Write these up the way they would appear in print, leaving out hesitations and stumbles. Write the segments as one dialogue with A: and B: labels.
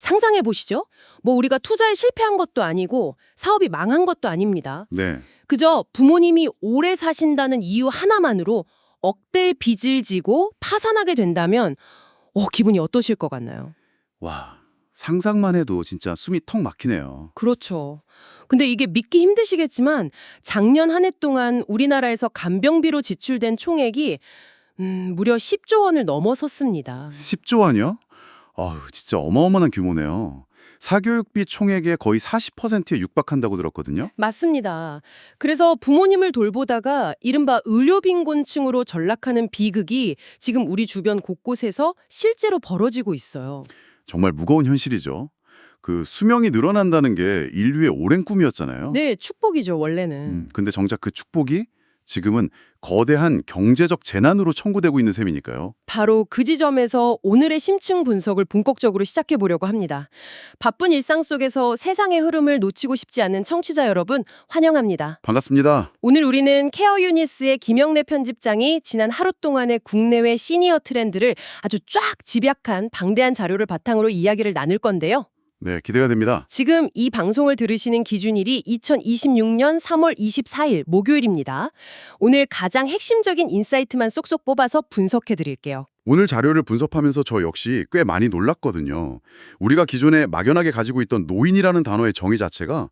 A: 상상해 보시죠. 뭐 우리가 투자에 실패한 것도 아니고 사업이 망한 것도 아닙니다.
B: 네.
A: 그저 부모님이 오래 사신다는 이유 하나만으로 억대의 빚을 지고 파산하게 된다면 기분이 어떠실 것 같나요?
B: 와, 상상만 해도 진짜 숨이 턱 막히네요.
A: 그렇죠. 근데 이게 믿기 힘드시겠지만 작년 한 해 동안 우리나라에서 간병비로 지출된 총액이 무려 10조 원을 넘어섰습니다.
B: 10조 원이요? 아유, 진짜 어마어마한 규모네요. 사교육비 총액의 거의 40%에 육박한다고 들었거든요.
A: 맞습니다. 그래서 부모님을 돌보다가 이른바 의료빈곤층으로 전락하는 비극이 지금 우리 주변 곳곳에서 실제로 벌어지고 있어요.
B: 정말 무거운 현실이죠. 그 수명이 늘어난다는 게 인류의 오랜 꿈이었잖아요.
A: 네, 축복이죠, 원래는.
B: 근데 정작 그 축복이 지금은 거대한 경제적 재난으로 청구되고 있는 셈이니까요.
A: 바로 그 지점에서 오늘의 심층 분석을 본격적으로 시작해 보려고 합니다. 바쁜 일상 속에서 세상의 흐름을 놓치고 싶지 않은 청취자 여러분 환영합니다.
B: 반갑습니다.
A: 오늘 우리는 케어 유니스의 김영래 편집장이 지난 하루 동안의 국내외 시니어 트렌드를 아주 쫙 집약한 방대한 자료를 바탕으로 이야기를 나눌 건데요.
B: 네, 기대가 됩니다.
A: 지금 이 방송을 들으시는 기준일이 2026년 3월 24일 목요일입니다. 오늘 가장 핵심적인 인사이트만 쏙쏙 뽑아서 분석해 드릴게요.
B: 오늘 자료를 분석하면서 저 역시 꽤 많이 놀랐거든요. 우리가 기존에 막연하게 가지고 있던 노인이라는 단어의 정의 자체가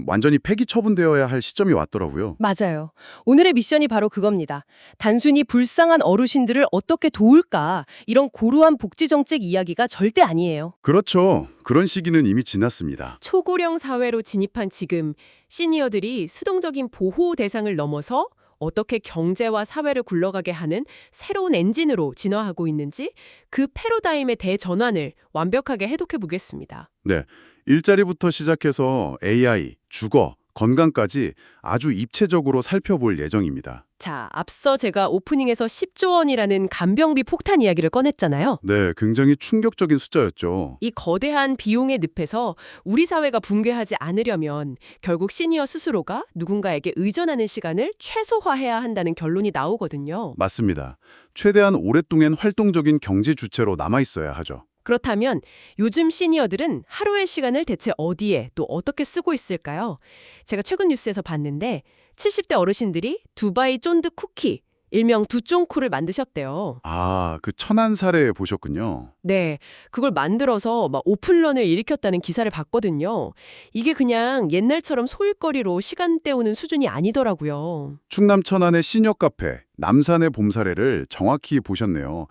B: 완전히 폐기 처분되어야 할 시점이 왔더라고요.
A: 맞아요. 오늘의 미션이 바로 그겁니다. 단순히 불쌍한 어르신들을 어떻게 도울까 이런 고루한 복지 정책 이야기가 절대 아니에요.
B: 그렇죠. 그런 시기는 이미 지났습니다.
C: 초고령 사회로 진입한 지금 시니어들이 수동적인 보호 대상을 넘어서 어떻게 경제와 사회를 굴러가게 하는 새로운 엔진으로 진화하고 있는지 그 패러다임의 대전환을 완벽하게 해독해 보겠습니다.
B: 네, 일자리부터 시작해서 AI, 주거, 건강까지 아주 입체적으로 살펴볼 예정입니다.
C: 자, 앞서 제가 오프닝에서 10조 원이라는 간병비 폭탄 이야기를 꺼냈잖아요.
B: 네, 굉장히 충격적인 숫자였죠.
C: 이 거대한 비용의 늪에서 우리 사회가 붕괴하지 않으려면 결국 시니어 스스로가 누군가에게 의존하는 시간을 최소화해야 한다는 결론이 나오거든요.
B: 맞습니다. 최대한 오랫동안 활동적인 경제 주체로 남아있어야 하죠.
C: 그렇다면 요즘 시니어들은 하루의 시간을 대체 어디에 또 어떻게 쓰고 있을까요? 제가 최근 뉴스에서 봤는데 70대 어르신들이 두바이 쫀득 쿠키, 일명 두쫑쿠를 만드셨대요.
B: 아, 그 천안 사례 보셨군요.
C: 네, 그걸 만들어서 막 오픈런을 일으켰다는 기사를 봤거든요. 이게 그냥 옛날처럼 소일거리로 시간 때우는 수준이 아니더라고요.
B: 충남 천안의 시녀 카페, 남산의 봄 사례를 정확히 보셨네요.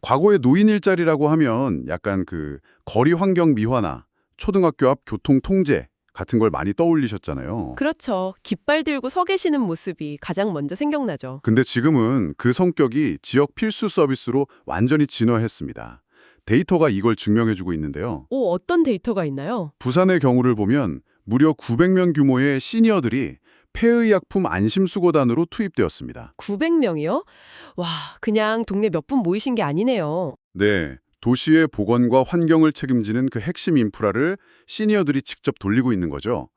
B: 과거의 노인 일자리라고 하면 약간 그 거리 환경 미화나 초등학교 앞 교통 통제 같은 걸 많이 떠올리셨잖아요.
C: 그렇죠. 깃발 들고 서 계시는 모습이 가장 먼저 생각나죠.
B: 근데 지금은 그 성격이 지역 필수 서비스로 완전히 진화했습니다. 데이터가 이걸 증명해주고 있는데요.
C: 오, 어떤 데이터가 있나요?
B: 부산의 경우를 보면 무려 900명 규모의 시니어들이 폐의약품 안심수거단으로 투입되었습니다.
C: 900명이요? 와, 그냥 동네 몇 분 모이신 게 아니네요.
B: 네, 도시의 보건과 환경을 책임지는 그 핵심 인프라를 시니어들이 직접 돌리고 있는 거죠.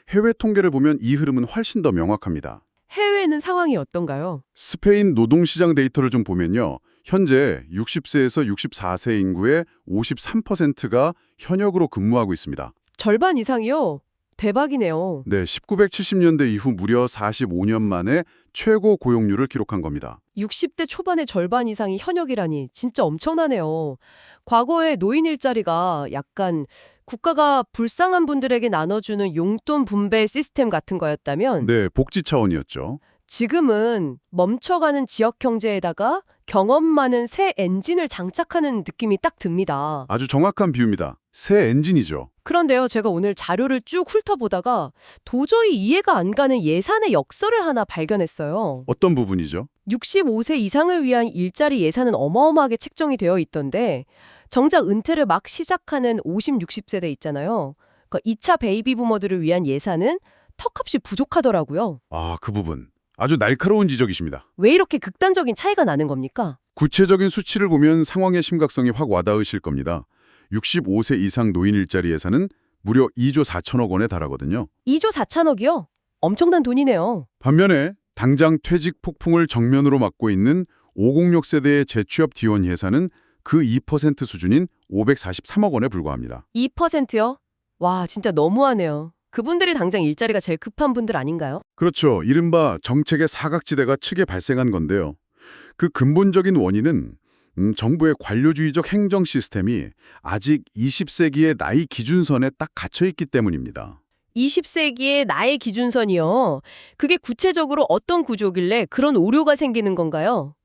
B: 해외 통계를 보면 이 흐름은 훨씬 더 명확합니다.
C: 해외는 상황이 어떤가요?
B: 스페인 노동시장 데이터를 좀 보면요. 현재 60세에서 64세 인구의 53%가 현역으로 근무하고 있습니다.
C: 절반 이상이요? 대박이네요.
B: 네, 1970년대 이후 무려 45년 만에 최고 고용률을 기록한 겁니다.
C: 60대 초반의 절반 이상이 현역이라니 진짜 엄청나네요. 과거에 노인 일자리가 약간 국가가 불쌍한 분들에게 나눠주는 용돈 분배 시스템 같은 거였다면
B: 네, 복지 차원이었죠.
C: 지금은 멈춰가는 지역 경제에다가 경험 많은 새 엔진을 장착하는 느낌이 딱 듭니다.
B: 아주 정확한 비유입니다. 새 엔진이죠.
C: 그런데요, 제가 오늘 자료를 쭉 훑어보다가 도저히 이해가 안 가는 예산의 역설을 하나 발견했어요.
B: 어떤 부분이죠?
C: 65세 이상을 위한 일자리 예산은 어마어마하게 책정이 되어 있던데 정작 은퇴를 막 시작하는 50, 60세대 있잖아요. 그러니까 2차 베이비 부머들을 위한 예산은 턱없이 부족하더라고요.
B: 아, 그 부분. 아주 날카로운 지적이십니다.
C: 왜 이렇게 극단적인 차이가 나는 겁니까?
B: 구체적인 수치를 보면 상황의 심각성이 확 와닿으실 겁니다. 65세 이상 노인 일자리 예산은 무려 2조 4천억 원에 달하거든요.
C: 2조 4천억이요? 엄청난 돈이네요.
B: 반면에 당장 퇴직 폭풍을 정면으로 맞고 있는 506 세대의 재취업 지원 예산은 그 2% 수준인 543억 원에 불과합니다.
C: 2%요? 와, 진짜 너무하네요. 그분들이 당장 일자리가 제일 급한 분들 아닌가요?
B: 그렇죠. 이른바 정책의 사각지대가 측에 발생한 건데요. 그 근본적인 원인은 정부의 관료주의적 행정 시스템이 아직 20세기의 나이 기준선에 딱 갇혀 있기 때문입니다.
C: 20세기의 나의 기준선이요. 그게 구체적으로 어떤 구조길래 그런 오류가 생기는 건가요?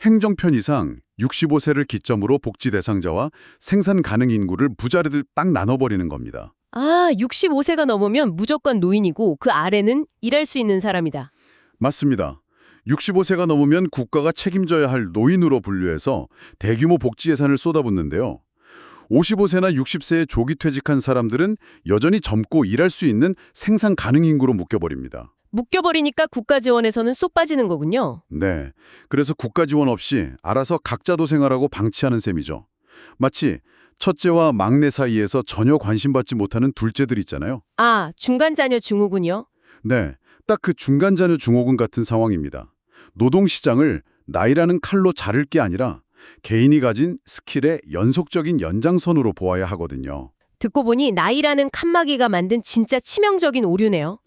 B: 행정 편의상 65세를 기점으로 복지 대상자와 생산 가능 인구를 부자리들 딱 나눠버리는 겁니다.
C: 아, 65세가 넘으면 무조건 노인이고 그 아래는 일할 수 있는 사람이다.
B: 맞습니다. 65세가 넘으면 국가가 책임져야 할 노인으로 분류해서 대규모 복지 예산을 쏟아붓는데요. 55세나 60세에 조기 퇴직한 사람들은 여전히 젊고 일할 수 있는 생산 가능 인구로 묶여버립니다.
C: 묶여버리니까 국가 지원에서는 쏙 빠지는 거군요.
B: 네, 그래서 국가 지원 없이 알아서 각자 도생하라고 방치하는 셈이죠. 마치 첫째와 막내 사이에서 전혀 관심받지 못하는 둘째들 있잖아요.
C: 아, 중간 자녀 증후군요.
B: 네, 딱 그 중간 자녀 증후군 같은 상황입니다. 노동시장을 나이라는 칼로 자를 게 아니라 개인이 가진 스킬의 연속적인 연장선으로 보아야 하거든요.
C: 듣고 보니 나이라는 칸막이가 만든 진짜 치명적인 오류네요.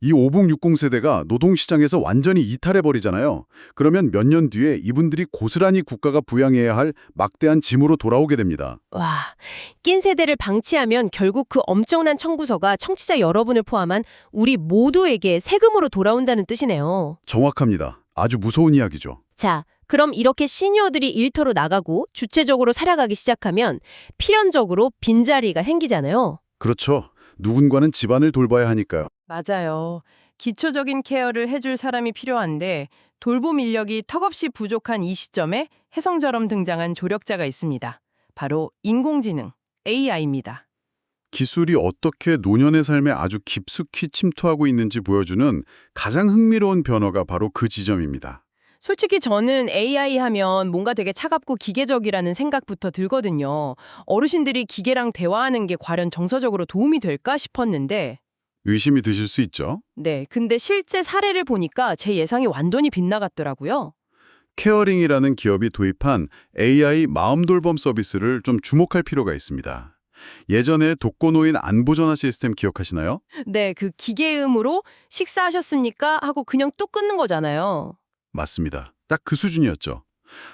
B: 이 5060 세대가 노동시장에서 완전히 이탈해버리잖아요. 그러면 몇 년 뒤에 이분들이 고스란히 국가가 부양해야 할 막대한 짐으로 돌아오게 됩니다.
C: 와, 낀 세대를 방치하면 결국 그 엄청난 청구서가 청취자 여러분을 포함한 우리 모두에게 세금으로 돌아온다는 뜻이네요.
B: 정확합니다. 아주 무서운 이야기죠.
C: 자, 그럼 이렇게 시니어들이 일터로 나가고 주체적으로 살아가기 시작하면 필연적으로 빈자리가 생기잖아요.
B: 그렇죠. 누군가는 집안을 돌봐야 하니까요.
A: 맞아요. 기초적인 케어를 해줄 사람이 필요한데 돌봄 인력이 턱없이 부족한 이 시점에 혜성처럼 등장한 조력자가 있습니다. 바로 인공지능, AI입니다.
B: 기술이 어떻게 노년의 삶에 아주 깊숙이 침투하고 있는지 보여주는 가장 흥미로운 변화가 바로 그 지점입니다.
A: 솔직히 저는 AI 하면 뭔가 되게 차갑고 기계적이라는 생각부터 들거든요. 어르신들이 기계랑 대화하는 게 과연 정서적으로 도움이 될까 싶었는데
B: 의심이 드실 수 있죠?
A: 네, 근데 실제 사례를 보니까 제 예상이 완전히 빗나갔더라고요.
B: 케어링이라는 기업이 도입한 AI 마음돌봄 서비스를 좀 주목할 필요가 있습니다. 예전에 독거노인 안부전화 시스템 기억하시나요?
A: 네, 그 기계음으로 식사하셨습니까? 하고 그냥 뚝 끊는 거잖아요.
B: 맞습니다. 딱 그 수준이었죠.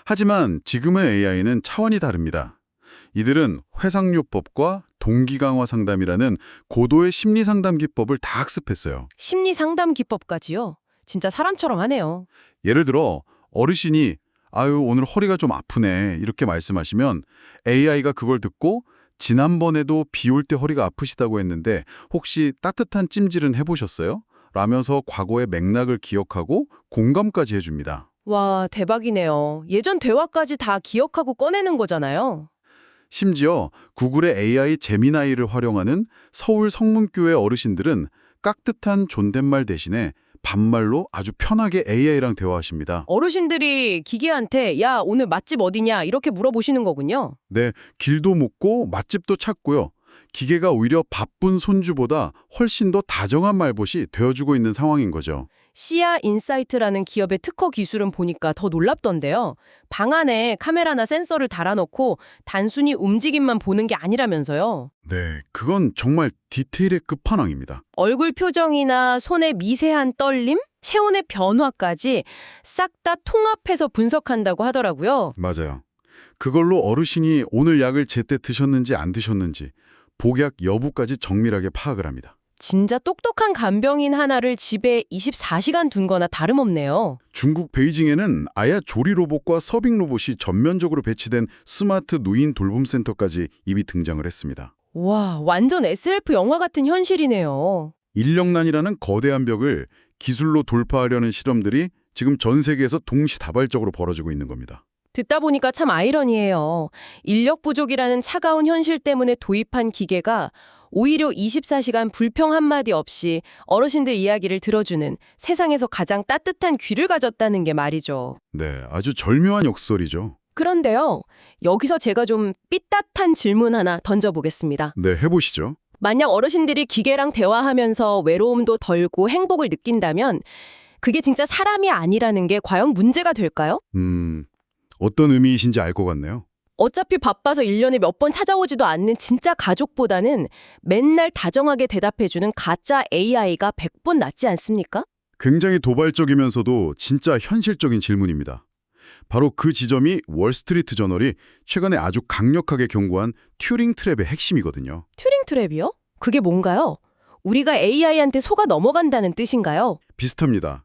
B: 하지만 지금의 AI는 차원이 다릅니다. 이들은 회상요법과 동기강화 상담이라는 고도의 심리상담 기법을 다 학습했어요.
A: 심리 상담 기법까지요? 진짜 사람처럼 하네요.
B: 예를 들어 어르신이 아유 오늘 허리가 좀 아프네 이렇게 말씀하시면 AI가 그걸 듣고 지난번에도 비 올 때 허리가 아프시다고 했는데 혹시 따뜻한 찜질은 해보셨어요? 라면서 과거의 맥락을 기억하고 공감까지 해줍니다.
A: 와, 대박이네요. 예전 대화까지 다 기억하고 꺼내는 거잖아요.
B: 심지어 구글의 AI 제미나이를 활용하는 서울 성문교회 어르신들은 깍듯한 존댓말 대신에 반말로 아주 편하게 AI랑 대화하십니다.
A: 어르신들이 기계한테 야, 오늘 맛집 어디냐 이렇게 물어보시는 거군요.
B: 네, 길도 묻고 맛집도 찾고요. 기계가 오히려 바쁜 손주보다 훨씬 더 다정한 말봇이 되어주고 있는 상황인 거죠.
A: 시야 인사이트라는 기업의 특허 기술은 보니까 더 놀랍던데요. 방 안에 카메라나 센서를 달아놓고 단순히 움직임만 보는 게 아니라면서요.
B: 네, 그건 정말 디테일의 끝판왕입니다.
A: 얼굴 표정이나 손의 미세한 떨림, 체온의 변화까지 싹 다 통합해서 분석한다고 하더라고요.
B: 맞아요. 그걸로 어르신이 오늘 약을 제때 드셨는지 안 드셨는지 복약 여부까지 정밀하게 파악을 합니다.
A: 진짜 똑똑한 간병인 하나를 집에 24시간 둔 거나 다름없네요.
B: 중국 베이징에는 아예 조리 로봇과 서빙 로봇이 전면적으로 배치된 스마트 노인 돌봄센터까지 이미 등장을 했습니다.
A: 와, 완전 SF 영화 같은 현실이네요.
B: 인력난이라는 거대한 벽을 기술로 돌파하려는 실험들이 지금 전 세계에서 동시다발적으로 벌어지고 있는 겁니다.
A: 듣다 보니까 참 아이러니해요. 인력 부족이라는 차가운 현실 때문에 도입한 기계가 오히려 24시간 불평 한마디 없이 어르신들 이야기를 들어주는 세상에서 가장 따뜻한 귀를 가졌다는 게 말이죠.
B: 네, 아주 절묘한 역설이죠.
A: 그런데요, 여기서 제가 좀 삐딱한 질문 하나 던져보겠습니다.
B: 네, 해보시죠.
A: 만약 어르신들이 기계랑 대화하면서 외로움도 덜고 행복을 느낀다면 그게 진짜 사람이 아니라는 게 과연 문제가 될까요?
B: 어떤 의미이신지 알 것 같네요.
A: 어차피 바빠서 1년에 몇 번 찾아오지도 않는 진짜 가족보다는 맨날 다정하게 대답해주는 가짜 AI가 100번 낫지 않습니까?
B: 굉장히 도발적이면서도 진짜 현실적인 질문입니다. 바로 그 지점이 월스트리트 저널이 최근에 아주 강력하게 경고한 튜링 트랩의 핵심이거든요.
A: 튜링 트랩이요? 그게 뭔가요? 우리가 AI한테 속아 넘어간다는 뜻인가요?
B: 비슷합니다.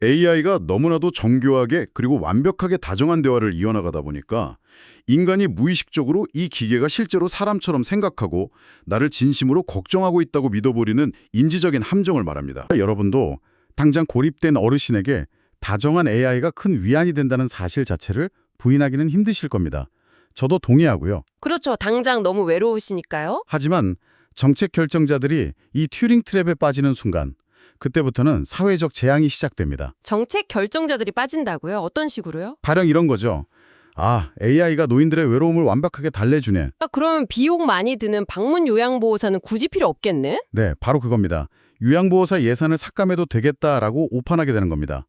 B: AI가 너무나도 정교하게 그리고 완벽하게 다정한 대화를 이어나가다 보니까 인간이 무의식적으로 이 기계가 실제로 사람처럼 생각하고 나를 진심으로 걱정하고 있다고 믿어버리는 인지적인 함정을 말합니다. 여러분도 당장 고립된 어르신에게 다정한 AI가 큰 위안이 된다는 사실 자체를 부인하기는 힘드실 겁니다. 저도 동의하고요.
A: 그렇죠. 당장 너무 외로우시니까요.
B: 하지만 정책 결정자들이 이 튜링 트랩에 빠지는 순간 그때부터는 사회적 재앙이 시작됩니다.
A: 정책 결정자들이 빠진다고요? 어떤 식으로요?
B: 가령 이런 거죠. 아, AI가 노인들의 외로움을 완벽하게 달래주네.
A: 그럼 비용 많이 드는 방문 요양보호사는 굳이 필요 없겠네?
B: 네, 바로 그겁니다. 요양보호사 예산을 삭감해도 되겠다라고 오판하게 되는 겁니다.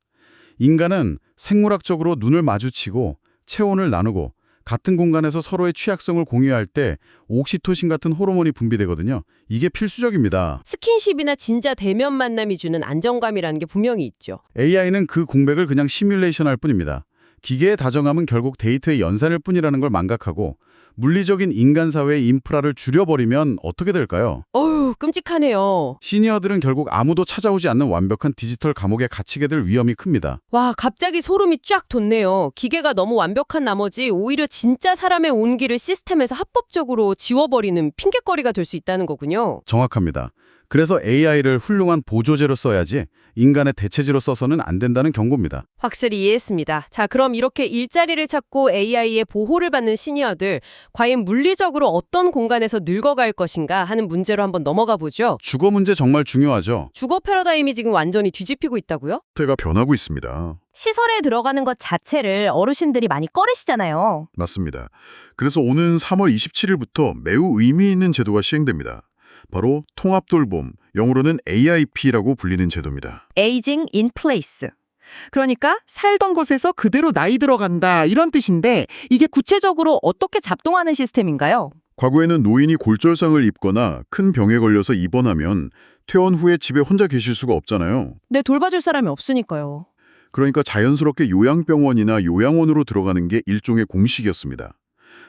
B: 인간은 생물학적으로 눈을 마주치고 체온을 나누고 같은 공간에서 서로의 취약성을 공유할 때 옥시토신 같은 호르몬이 분비되거든요. 이게 필수적입니다.
A: 스킨십이나 진짜 대면 만남이 주는 안정감이라는 게 분명히 있죠.
B: AI는 그 공백을 그냥 시뮬레이션할 뿐입니다. 기계의 다정함은 결국 데이터의 연산일 뿐이라는 걸 망각하고 물리적인 인간 사회의 인프라를 줄여버리면 어떻게 될까요?
A: 어휴, 끔찍하네요.
B: 시니어들은 결국 아무도 찾아오지 않는 완벽한 디지털 감옥에 갇히게 될 위험이 큽니다.
A: 와, 갑자기 소름이 쫙 돋네요. 기계가 너무 완벽한 나머지 오히려 진짜 사람의 온기를 시스템에서 합법적으로 지워버리는 핑곗거리가 될 수 있다는 거군요.
B: 정확합니다. 그래서 AI를 훌륭한 보조제로 써야지 인간의 대체제로 써서는 안 된다는 경고입니다.
A: 확실히 이해했습니다. 자, 그럼 이렇게 일자리를 찾고 AI의 보호를 받는 시니어들, 과연 물리적으로 어떤 공간에서 늙어갈 것인가 하는 문제로 한번 넘어가 보죠.
B: 주거 문제 정말 중요하죠.
A: 주거 패러다임이 지금 완전히 뒤집히고 있다고요?
B: 태가 변하고 있습니다.
D: 시설에 들어가는 것 자체를 어르신들이 많이 꺼리시잖아요.
E: 맞습니다. 그래서 오는 3월 27일부터 매우 의미 있는 제도가 시행됩니다. 바로 통합돌봄, 영어로는 AIP라고 불리는 제도입니다.
D: Aging in place.
F: 그러니까 살던 곳에서 그대로 나이 들어간다 이런 뜻인데
D: 이게 구체적으로 어떻게 작동하는 시스템인가요?
E: 과거에는 노인이 골절상을 입거나 큰 병에 걸려서 입원하면 퇴원 후에 집에 혼자 계실 수가 없잖아요.
D: 네, 돌봐줄 사람이 없으니까요.
E: 그러니까 자연스럽게 요양병원이나 요양원으로 들어가는 게 일종의 공식이었습니다.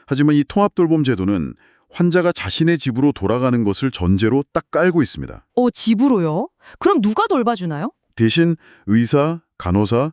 E: 하지만 이 통합돌봄 제도는 환자가 자신의 집으로 돌아가는 것을 전제로 딱 깔고 있습니다.
D: 집으로요? 그럼 누가 돌봐주나요?
E: 대신 의사, 간호사,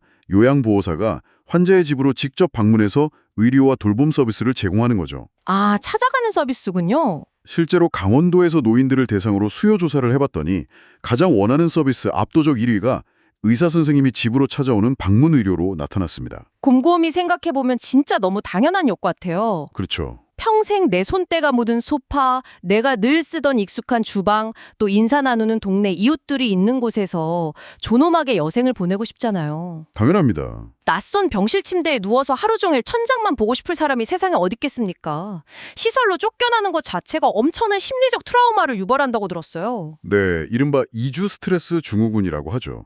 E: 요양보호사가 환자의 집으로 직접 방문해서 의료와 돌봄 서비스를 제공하는 거죠.
D: 아, 찾아가는 서비스군요.
E: 실제로 강원도에서 노인들을 대상으로 수요 조사를 해봤더니 가장 원하는 서비스 압도적 1위가 의사 선생님이 집으로 찾아오는 방문 의료로 나타났습니다.
D: 곰곰이 생각해보면 진짜 너무 당연한 것 같아요.
E: 그렇죠.
D: 평생 내 손때가 묻은 소파, 내가 늘 쓰던 익숙한 주방, 또 인사 나누는 동네 이웃들이 있는 곳에서 존엄하게 여생을 보내고 싶잖아요.
E: 당연합니다.
D: 낯선 병실 침대에 누워서 하루 종일 천장만 보고 싶을 사람이 세상에 어디 있겠습니까? 시설로 쫓겨나는 것 자체가 엄청난 심리적 트라우마를 유발한다고 들었어요.
E: 네, 이른바 이주 스트레스 증후군이라고 하죠.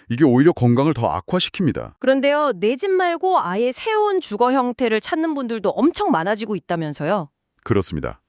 E: 이게 오히려 건강을 더 악화시킵니다.
D: 그런데요, 내 집 말고 아예 새로운 주거 형태를 찾는 분들도 엄청 많아지고 있다면서요.
E: 그렇습니다.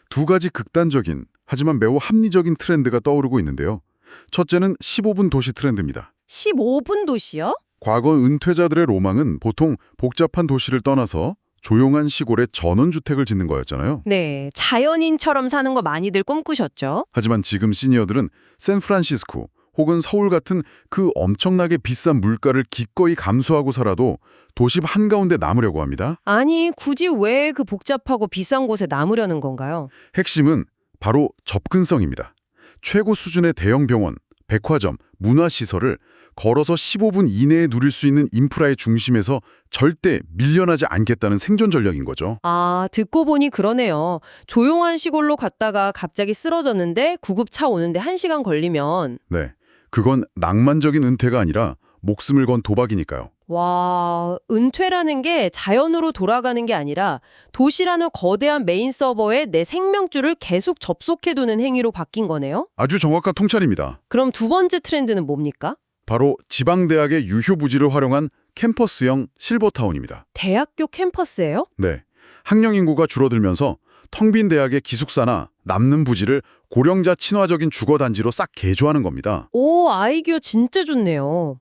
E: 두 가지 극단적인 하지만 매우 합리적인 트렌드가 떠오르고 있는데요. 첫째는 15분 도시 트렌드입니다.
D: 15분 도시요?
E: 과거 은퇴자들의 로망은 보통 복잡한 도시를 떠나서 조용한 시골에 전원주택을 짓는 거였잖아요.
A: 네, 자연인처럼 사는 거 많이들 꿈꾸셨죠?
E: 하지만 지금 시니어들은 샌프란시스코 혹은 서울 같은 그 엄청나게 비싼 물가를 기꺼이 감수하고 살아도 도심 한가운데 남으려고 합니다.
A: 아니, 굳이 왜 그 복잡하고 비싼 곳에 남으려는 건가요?
E: 핵심은 바로 접근성입니다. 최고 수준의 대형 병원, 백화점, 문화시설을 걸어서 15분 이내에 누릴 수 있는 인프라의 중심에서 절대 밀려나지 않겠다는 생존 전략인 거죠.
A: 아, 듣고 보니 그러네요. 조용한 시골로 갔다가 갑자기 쓰러졌는데 구급차 오는데 1시간 걸리면
E: 네, 그건 낭만적인 은퇴가 아니라 목숨을 건 도박이니까요.
A: 와, 은퇴라는 게 자연으로 돌아가는 게 아니라 도시라는 거대한 메인 서버에 내 생명줄을 계속 접속해두는 행위로 바뀐 거네요?
E: 아주 정확한 통찰입니다.
A: 그럼 두 번째 트렌드는 뭡니까?
E: 바로 지방대학의 유휴부지를 활용한 캠퍼스형 실버타운입니다.
A: 대학교 캠퍼스예요?
E: 네, 학령 인구가 줄어들면서 텅 빈 대학의 기숙사나 남는 부지를 고령자 친화적인 주거단지로 싹 개조하는 겁니다.
A: 오, 아이디어 진짜 좋네요.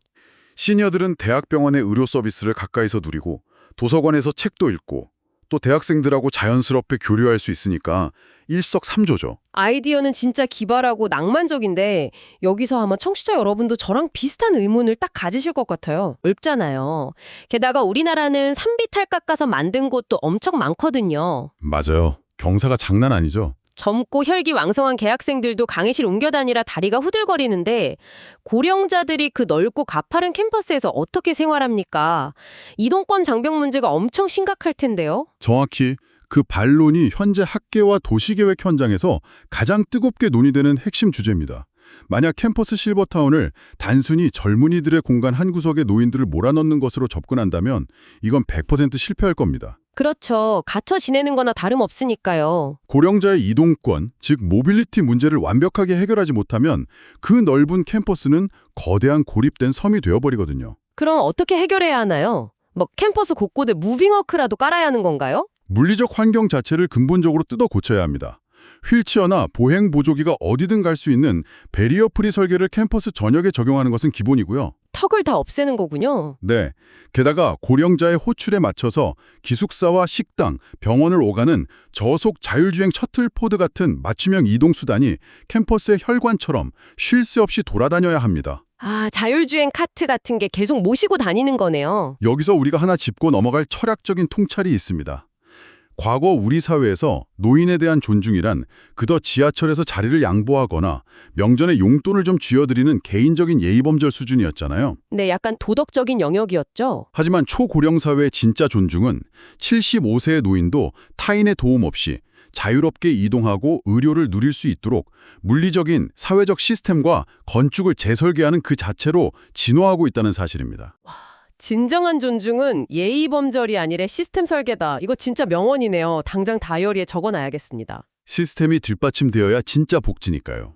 E: 시니어들은 대학병원의 의료 서비스를 가까이서 누리고 도서관에서 책도 읽고 또 대학생들하고 자연스럽게 교류할 수 있으니까 일석삼조죠.
A: 아이디어는 진짜 기발하고 낭만적인데 여기서 아마 청취자 여러분도 저랑 비슷한 의문을 딱 가지실 것 같아요.
D: 넓잖아요. 게다가 우리나라는 산비탈 깎아서 만든 곳도 엄청 많거든요.
E: 맞아요. 경사가 장난 아니죠.
D: 젊고 혈기 왕성한 개학생들도 강의실 옮겨 다니라 다리가 후들거리는데 고령자들이 그 넓고 가파른 캠퍼스에서 어떻게 생활합니까? 이동권 장벽 문제가 엄청 심각할 텐데요.
E: 정확히 그 반론이 현재 학계와 도시계획 현장에서 가장 뜨겁게 논의되는 핵심 주제입니다. 만약 캠퍼스 실버타운을 단순히 젊은이들의 공간 한 구석에 노인들을 몰아넣는 것으로 접근한다면 이건 100% 실패할 겁니다.
D: 그렇죠. 갇혀 지내는 거나 다름없으니까요.
E: 고령자의 이동권, 즉 모빌리티 문제를 완벽하게 해결하지 못하면 그 넓은 캠퍼스는 거대한 고립된 섬이 되어버리거든요.
D: 그럼 어떻게 해결해야 하나요? 뭐 캠퍼스 곳곳에 무빙워크라도 깔아야 하는 건가요?
E: 물리적 환경 자체를 근본적으로 뜯어 고쳐야 합니다. 휠체어나 보행 보조기가 어디든 갈 수 있는 베리어 프리 설계를 캠퍼스 전역에 적용하는 것은 기본이고요.
D: 턱을 다 없애는 거군요.
E: 네. 게다가 고령자의 호출에 맞춰서 기숙사와 식당, 병원을 오가는 저속 자율주행 셔틀포드 같은 맞춤형 이동수단이 캠퍼스의 혈관처럼 쉴 새 없이 돌아다녀야 합니다.
D: 아, 자율주행 카트 같은 게 계속 모시고 다니는 거네요.
E: 여기서 우리가 하나 짚고 넘어갈 철학적인 통찰이 있습니다. 과거 우리 사회에서 노인에 대한 존중이란 그저 지하철에서 자리를 양보하거나 명절에 용돈을 좀 쥐어드리는 개인적인 예의범절 수준이었잖아요.
D: 네, 약간 도덕적인 영역이었죠.
E: 하지만 초고령 사회의 진짜 존중은 75세의 노인도 타인의 도움 없이 자유롭게 이동하고 의료를 누릴 수 있도록 물리적인 사회적 시스템과 건축을 재설계하는 그 자체로 진화하고 있다는 사실입니다.
A: 진정한 존중은 예의범절이 아니라 시스템 설계다. 이거 진짜 명언이네요. 당장 다이어리에 적어놔야겠습니다.
E: 시스템이 뒷받침되어야 진짜 복지니까요.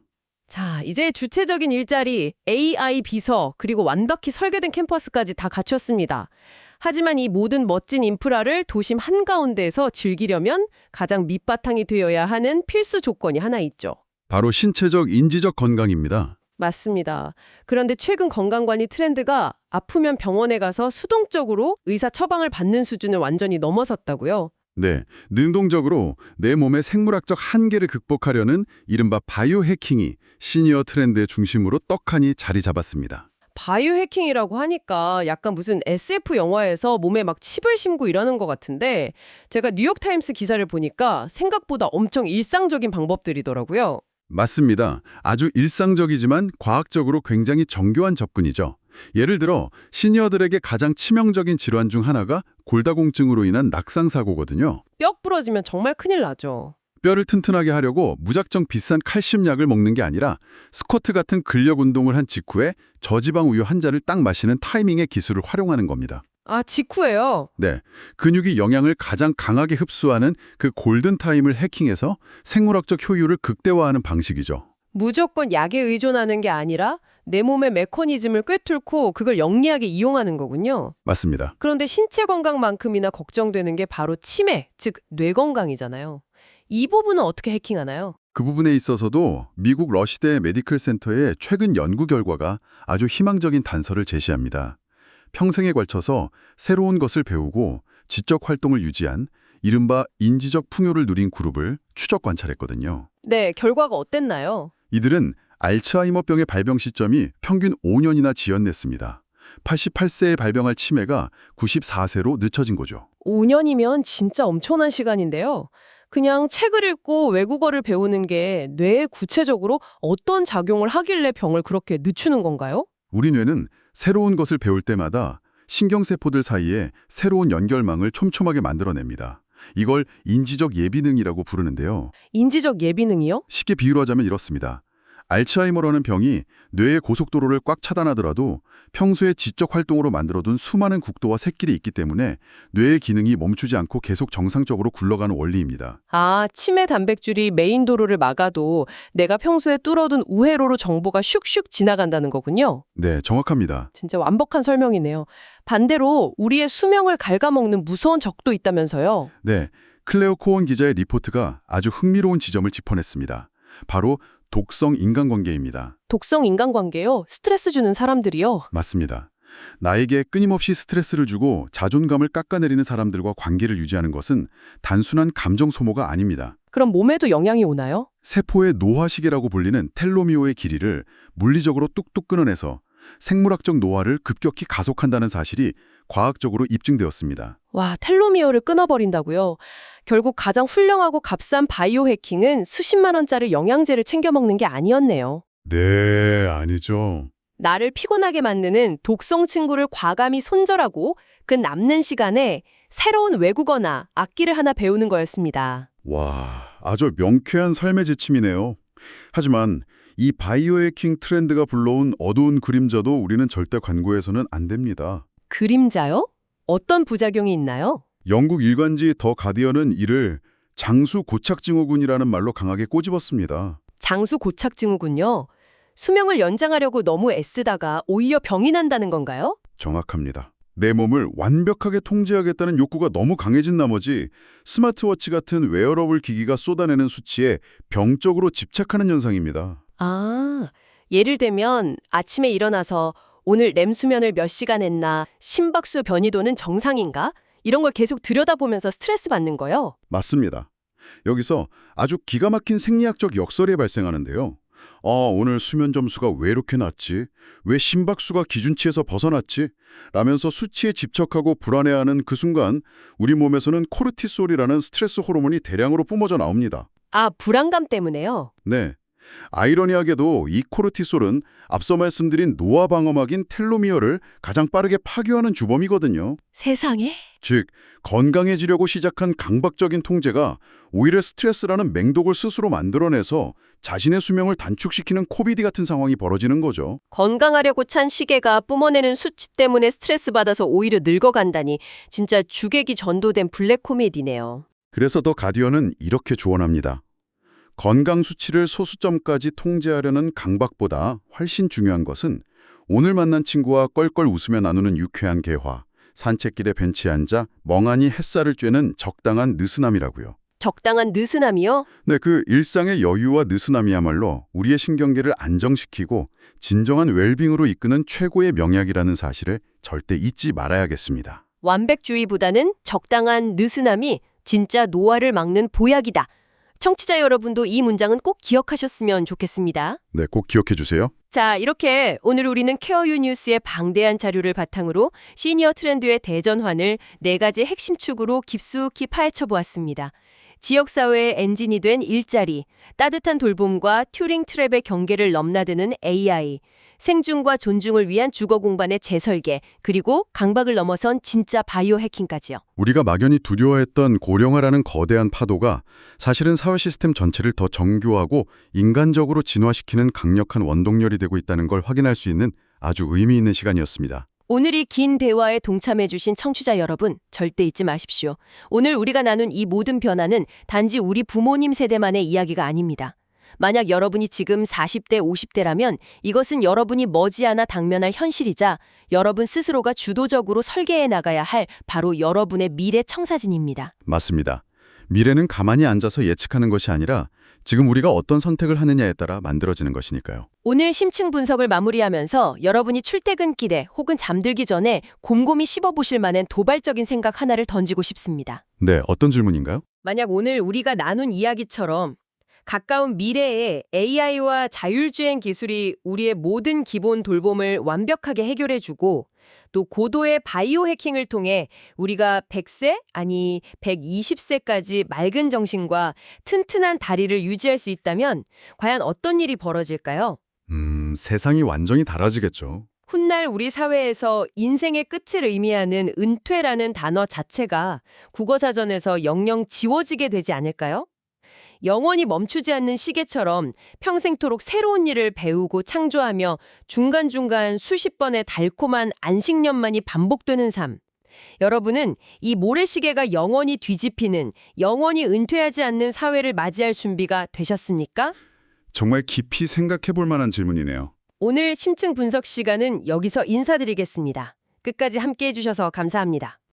A: 자, 이제 주체적인 일자리, AI 비서, 그리고 완벽히 설계된 캠퍼스까지 다 갖췄습니다. 하지만 이 모든 멋진 인프라를 도심 한가운데에서 즐기려면 가장 밑바탕이 되어야 하는 필수 조건이 하나 있죠.
E: 바로 신체적, 인지적 건강입니다.
A: 맞습니다. 그런데 최근 건강관리 트렌드가 아프면 병원에 가서 수동적으로 의사 처방을 받는 수준을 완전히 넘어섰다고요.
E: 네, 능동적으로 내 몸의 생물학적 한계를 극복하려는 이른바 바이오 해킹이 시니어 트렌드의 중심으로 떡하니 자리 잡았습니다.
A: 바이오 해킹이라고 하니까 약간 무슨 SF 영화에서 몸에 막 칩을 심고 이러는 것 같은데 제가 뉴욕타임스 기사를 보니까 생각보다 엄청 일상적인 방법들이더라고요.
E: 맞습니다. 아주 일상적이지만 과학적으로 굉장히 정교한 접근이죠. 예를 들어 시니어들에게 가장 치명적인 질환 중 하나가 골다공증으로 인한 낙상사고거든요.
A: 뼈 부러지면 정말 큰일 나죠.
E: 뼈를 튼튼하게 하려고 무작정 비싼 칼슘약을 먹는 게 아니라 스쿼트 같은 근력 운동을 한 직후에 저지방 우유 한 잔을 딱 마시는 타이밍의 기술을 활용하는 겁니다.
A: 아, 직후에요?
E: 네, 근육이 영양을 가장 강하게 흡수하는 그 골든타임을 해킹해서 생물학적 효율을 극대화하는 방식이죠.
A: 무조건 약에 의존하는 게 아니라 내 몸의 메커니즘을 꿰뚫고 그걸 영리하게 이용하는 거군요.
E: 맞습니다.
A: 그런데 신체 건강만큼이나 걱정되는 게 바로 치매, 즉 뇌 건강이잖아요. 이 부분은 어떻게 해킹하나요?
E: 그 부분에 있어서도 미국 러시대 메디컬 센터의 최근 연구 결과가 아주 희망적인 단서를 제시합니다. 평생에 걸쳐서 새로운 것을 배우고 지적 활동을 유지한 이른바 인지적 풍요를 누린 그룹을 추적 관찰했거든요.
A: 네, 결과가 어땠나요?
E: 이들은 알츠하이머병의 발병 시점이 평균 5년이나 지연됐습니다. 88세에 발병할 치매가 94세로 늦춰진 거죠.
A: 5년이면 진짜 엄청난 시간인데요. 그냥 책을 읽고 외국어를 배우는 게 뇌에 구체적으로 어떤 작용을 하길래 병을 그렇게 늦추는 건가요?
E: 우리 뇌는 새로운 것을 배울 때마다 신경세포들 사이에 새로운 연결망을 촘촘하게 만들어냅니다. 이걸 인지적 예비능이라고 부르는데요.
A: 인지적 예비능이요?
E: 쉽게 비유로 하자면 이렇습니다. 알츠하이머라는 병이 뇌의 고속도로를 꽉 차단하더라도 평소에 지적 활동으로 만들어둔 수많은 국도와 샛길이 있기 때문에 뇌의 기능이 멈추지 않고 계속 정상적으로 굴러가는 원리입니다.
A: 아, 치매 단백질이 메인 도로를 막아도 내가 평소에 뚫어둔 우회로로 정보가 슉슉 지나간다는 거군요.
E: 네, 정확합니다.
A: 진짜 완벽한 설명이네요. 반대로 우리의 수명을 갉아먹는 무서운 적도 있다면서요.
E: 네, 클레어 코온 기자의 리포트가 아주 흥미로운 지점을 짚어냈습니다. 바로 독성 인간관계입니다.
A: 독성 인간관계요? 스트레스 주는 사람들이요?
E: 맞습니다. 나에게 끊임없이 스트레스를 주고 자존감을 깎아내리는 사람들과 관계를 유지하는 것은 단순한 감정 소모가 아닙니다.
A: 그럼 몸에도 영향이 오나요?
E: 세포의 노화시계라고 불리는 텔로미어의 길이를 물리적으로 뚝뚝 끊어내서 생물학적 노화를 급격히 가속한다는 사실이 과학적으로 입증되었습니다.
A: 와, 텔로미어를 끊어버린다고요? 결국 가장 훌륭하고 값싼 바이오 해킹은 수십만 원짜리 영양제를 챙겨 먹는 게 아니었네요.
E: 네, 아니죠.
A: 나를 피곤하게 만드는 독성 친구를 과감히 손절하고 그 남는 시간에 새로운 외국어나 악기를 하나 배우는 거였습니다.
E: 와, 아주 명쾌한 삶의 지침이네요. 하지만 이 바이오 해킹 트렌드가 불러온 어두운 그림자도 우리는 절대 관고해서는 안 됩니다.
A: 그림자요? 어떤 부작용이 있나요?
E: 영국 일간지 더 가디언은 이를 장수 고착 증후군이라는 말로 강하게 꼬집었습니다.
A: 장수 고착 증후군요. 수명을 연장하려고 너무 애쓰다가 오히려 병이 난다는 건가요?
E: 정확합니다. 내 몸을 완벽하게 통제하겠다는 욕구가 너무 강해진 나머지 스마트워치 같은 웨어러블 기기가 쏟아내는 수치에 병적으로 집착하는 현상입니다.
A: 아, 예를 들면 아침에 일어나서 오늘 렘 수면을 몇 시간 했나, 심박수 변이도는 정상인가? 이런 걸 계속 들여다보면서 스트레스 받는 거요.
E: 맞습니다. 여기서 아주 기가 막힌 생리학적 역설이 발생하는데요. 오늘 수면 점수가 왜 이렇게 낮지? 왜 심박수가 기준치에서 벗어났지? 라면서 수치에 집착하고 불안해하는 그 순간 우리 몸에서는 코르티솔이라는 스트레스 호르몬이 대량으로 뿜어져 나옵니다.
A: 아, 불안감 때문에요?
E: 네. 아이러니하게도 이 코르티솔은 앞서 말씀드린 노화 방어막인 텔로미어를 가장 빠르게 파괴하는 주범이거든요.
A: 세상에?
E: 즉, 건강해지려고 시작한 강박적인 통제가 오히려 스트레스라는 맹독을 스스로 만들어내서 자신의 수명을 단축시키는 코비디 같은 상황이 벌어지는 거죠.
A: 건강하려고 찬 시계가 뿜어내는 수치 때문에 스트레스 받아서 오히려 늙어간다니 진짜 주객이 전도된 블랙 코미디네요.
E: 그래서 더 가디언은 이렇게 조언합니다. 건강 수치를 소수점까지 통제하려는 강박보다 훨씬 중요한 것은 오늘 만난 친구와 껄껄 웃으며 나누는 유쾌한 대화, 산책길에 벤치에 앉아 멍하니 햇살을 쬐는 적당한 느슨함이라고요.
A: 적당한 느슨함이요?
E: 네, 그 일상의 여유와 느슨함이야말로 우리의 신경계를 안정시키고 진정한 웰빙으로 이끄는 최고의 명약이라는 사실을 절대 잊지 말아야겠습니다.
A: 완벽주의보다는 적당한 느슨함이 진짜 노화를 막는 보약이다. 청취자 여러분도 이 문장은 꼭 기억하셨으면 좋겠습니다.
E: 네, 꼭 기억해 주세요.
A: 자, 이렇게 오늘 우리는 케어유 뉴스의 방대한 자료를 바탕으로 시니어 트렌드의 대전환을 4가지 핵심 축으로 깊숙이 파헤쳐 보았습니다. 지역사회의 엔진이 된 일자리, 따뜻한 돌봄과 튜링 트랩의 경계를 넘나드는 AI, 생존과 존중을 위한 주거 공간의 재설계, 그리고 강박을 넘어선 진짜 바이오 해킹까지요.
E: 우리가 막연히 두려워했던 고령화라는 거대한 파도가 사실은 사회 시스템 전체를 더 정교하고 인간적으로 진화시키는 강력한 원동력이 되고 있다는 걸 확인할 수 있는 아주 의미 있는 시간이었습니다.
A: 오늘 이 긴 대화에 동참해주신 청취자 여러분, 절대 잊지 마십시오. 오늘 우리가 나눈 이 모든 변화는 단지 우리 부모님 세대만의 이야기가 아닙니다. 만약 여러분이 지금 40대, 50대라면 이것은 여러분이 머지않아 당면할 현실이자 여러분 스스로가 주도적으로 설계해 나가야 할 바로 여러분의 미래 청사진입니다.
E: 맞습니다. 미래는 가만히 앉아서 예측하는 것이 아니라 지금 우리가 어떤 선택을 하느냐에 따라 만들어지는 것이니까요.
A: 오늘 심층 분석을 마무리하면서 여러분이 출퇴근길에 혹은 잠들기 전에 곰곰이 씹어보실 만한 도발적인 생각 하나를 던지고 싶습니다.
E: 네, 어떤 질문인가요?
A: 만약 오늘 우리가 나눈 이야기처럼 가까운 미래에 AI와 자율주행 기술이 우리의 모든 기본 돌봄을 완벽하게 해결해주고 또 고도의 바이오 해킹을 통해 우리가 100세, 아니 120세까지 맑은 정신과 튼튼한 다리를 유지할 수 있다면 과연 어떤 일이 벌어질까요?
E: 세상이 완전히 달라지겠죠.
A: 훗날 우리 사회에서 인생의 끝을 의미하는 은퇴라는 단어 자체가 국어사전에서 영영 지워지게 되지 않을까요? 영원히 멈추지 않는 시계처럼 평생토록 새로운 일을 배우고 창조하며 중간중간 수십 번의 달콤한 안식년만이 반복되는 삶. 여러분은 이 모래시계가 영원히 뒤집히는, 영원히 은퇴하지 않는 사회를 맞이할 준비가 되셨습니까?
E: 정말 깊이 생각해 볼 만한 질문이네요.
A: 오늘 심층 분석 시간은 여기서 인사드리겠습니다. 끝까지 함께해 주셔서 감사합니다.